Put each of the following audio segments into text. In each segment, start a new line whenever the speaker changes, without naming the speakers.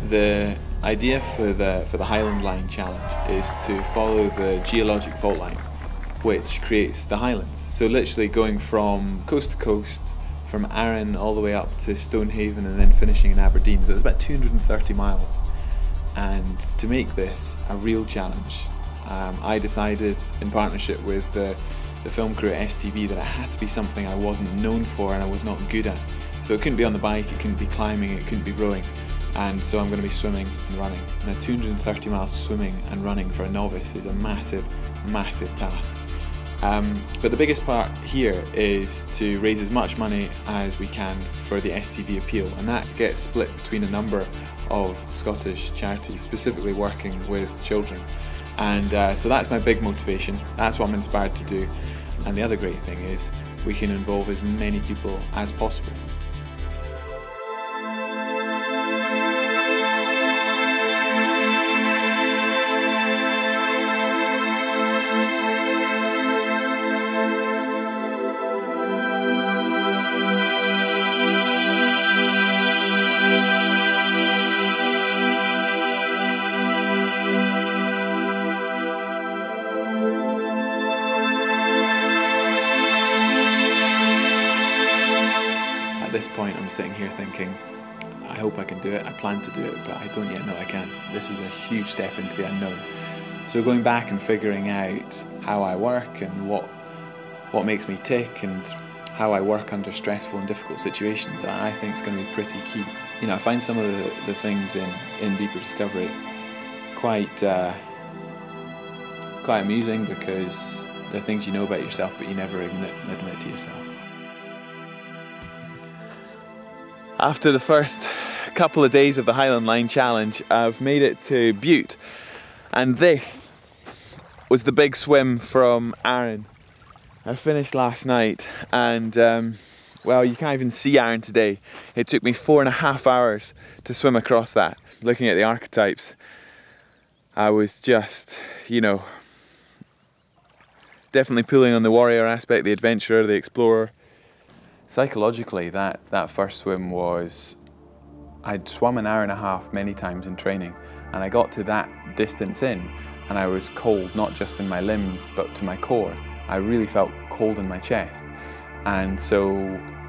The idea for the Highland Line Challenge is to follow the geologic fault line which creates the Highlands. So literally going from coast to coast, from Arran all the way up to Stonehaven and then finishing in Aberdeen. So it's about 230 miles. And to make this a real challenge, I decided in partnership with the film crew at STV that it had to be something I wasn't known for and I was not good at. So it couldn't be on the bike, it couldn't be climbing, it couldn't be rowing. And so I'm going to be swimming and running. Now 230 miles swimming and running for a novice is a massive, massive task. But the biggest part here is to raise as much money as we can for the STV appeal, and that gets split between a number of Scottish charities, specifically working with children. And so that's my big motivation, that's what I'm inspired to do. And the other great thing is we can involve as many people as possible. At this point I'm sitting here thinking, I hope I can do it, I plan to do it, but I don't yet know I can. This is a huge step into the unknown. So going back and figuring out how I work and what makes me tick and how I work under stressful and difficult situations, I think is going to be pretty key. You know, I find some of the things in Deeper Discovery quite amusing because they're things you know about yourself but you never admit to yourself. After the first couple of days of the Highland Line Challenge, I've made it to Beaumont, and this was the big swim from Arran. I finished last night and well, you can't even see Arran today. It took me 4.5 hours to swim across that. Looking at the archetypes, I was just, you know, definitely pulling on the warrior aspect, the adventurer, the explorer. Psychologically, that first swim was, I'd swum an hour and a half many times in training, and I got to that distance in and I was cold, not just in my limbs but to my core. I really felt cold in my chest, and so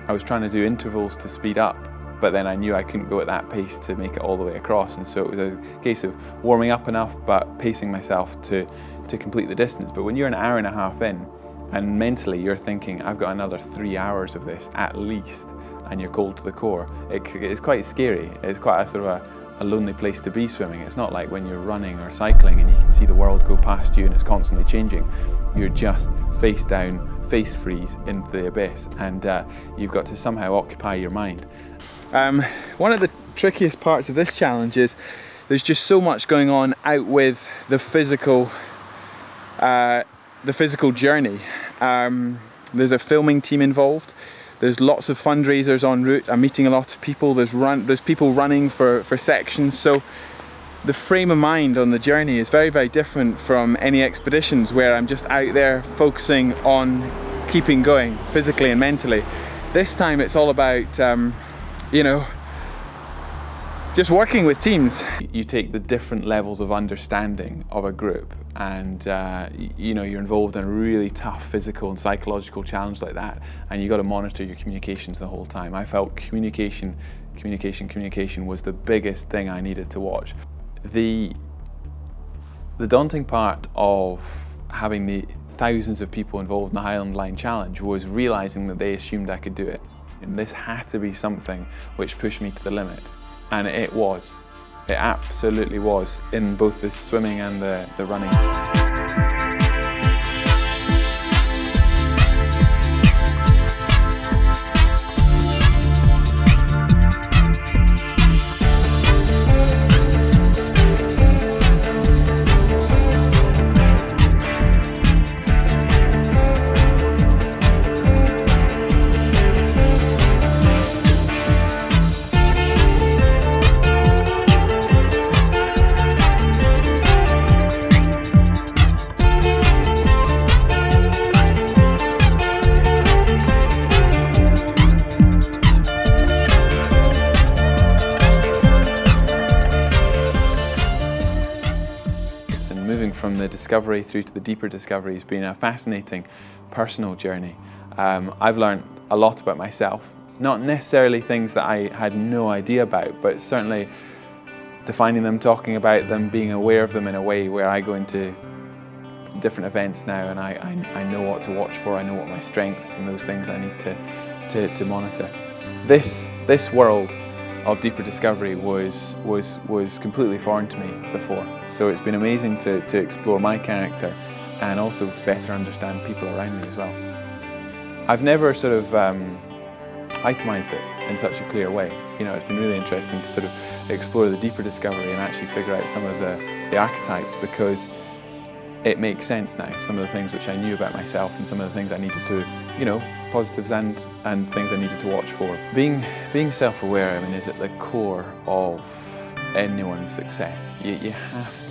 I was trying to do intervals to speed up, but then I knew I couldn't go at that pace to make it all the way across, and so it was a case of warming up enough but pacing myself to complete the distance. But when you're an hour and a half in, and mentally you're thinking, I've got another 3 hours of this at least, and you're cold to the core, it's quite scary. It's quite a sort of a lonely place to be swimming. It's not like when you're running or cycling and you can see the world go past you and it's constantly changing. You're just face down, face freeze into the abyss, and you've got to somehow occupy your mind. One of the trickiest parts of this challenge is there's just so much going on out with the physical journey. There's a filming team involved, there's lots of fundraisers en route, I'm meeting a lot of people, there's people running for sections, so the frame of mind on the journey is very, very different from any expeditions where I'm just out there focusing on keeping going physically and mentally. This time it's all about, you know, just working with teams. You take the different levels of understanding of a group and you know, you're involved in a really tough physical and psychological challenge like that, and you got to monitor your communications the whole time. I felt communication was the biggest thing I needed to watch. The daunting part of having the thousands of people involved in the Highland Line Challenge was realizing that they assumed I could do it. And this had to be something which pushed me to the limit. And it was. It absolutely was, in both the swimming and the running. moving from the discovery through to the deeper discovery has been a fascinating personal journey. I've learned a lot about myself, not necessarily things that I had no idea about, but certainly defining them, talking about them, being aware of them in a way where I go into different events now and I know what to watch for, I know what my strengths and those things I need to monitor. This world of deeper discovery was completely foreign to me before, so it's been amazing to explore my character and also to better understand people around me as well. I've never sort of itemised it in such a clear way. You know, it's been really interesting to sort of explore the deeper discovery and actually figure out some of the archetypes, because it makes sense now, some of the things which I knew about myself and some of the things I needed to, you know, positives and things I needed to watch for. Being self-aware, I mean, is at the core of anyone's success. You have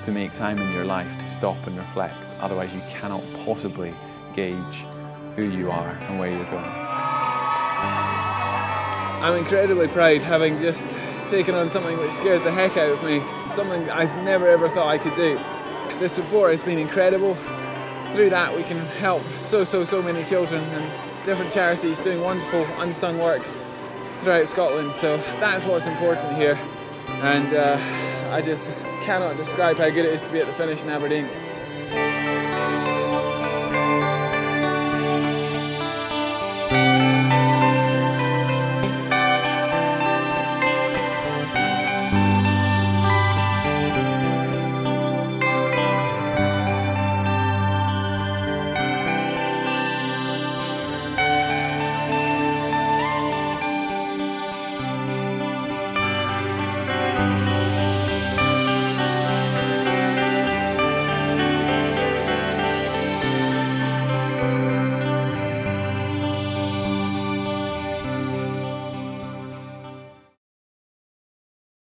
to make time in your life to stop and reflect, otherwise you cannot possibly gauge who you are and where you're going.
I'm incredibly proud, having just taken on something which scared the heck out of me, something I've never ever thought I could do. This support has been incredible. Through that we can help so many children and different charities doing wonderful unsung work throughout Scotland, so that's what's important here, and I just cannot describe how good it is to be at the finish in Aberdeen.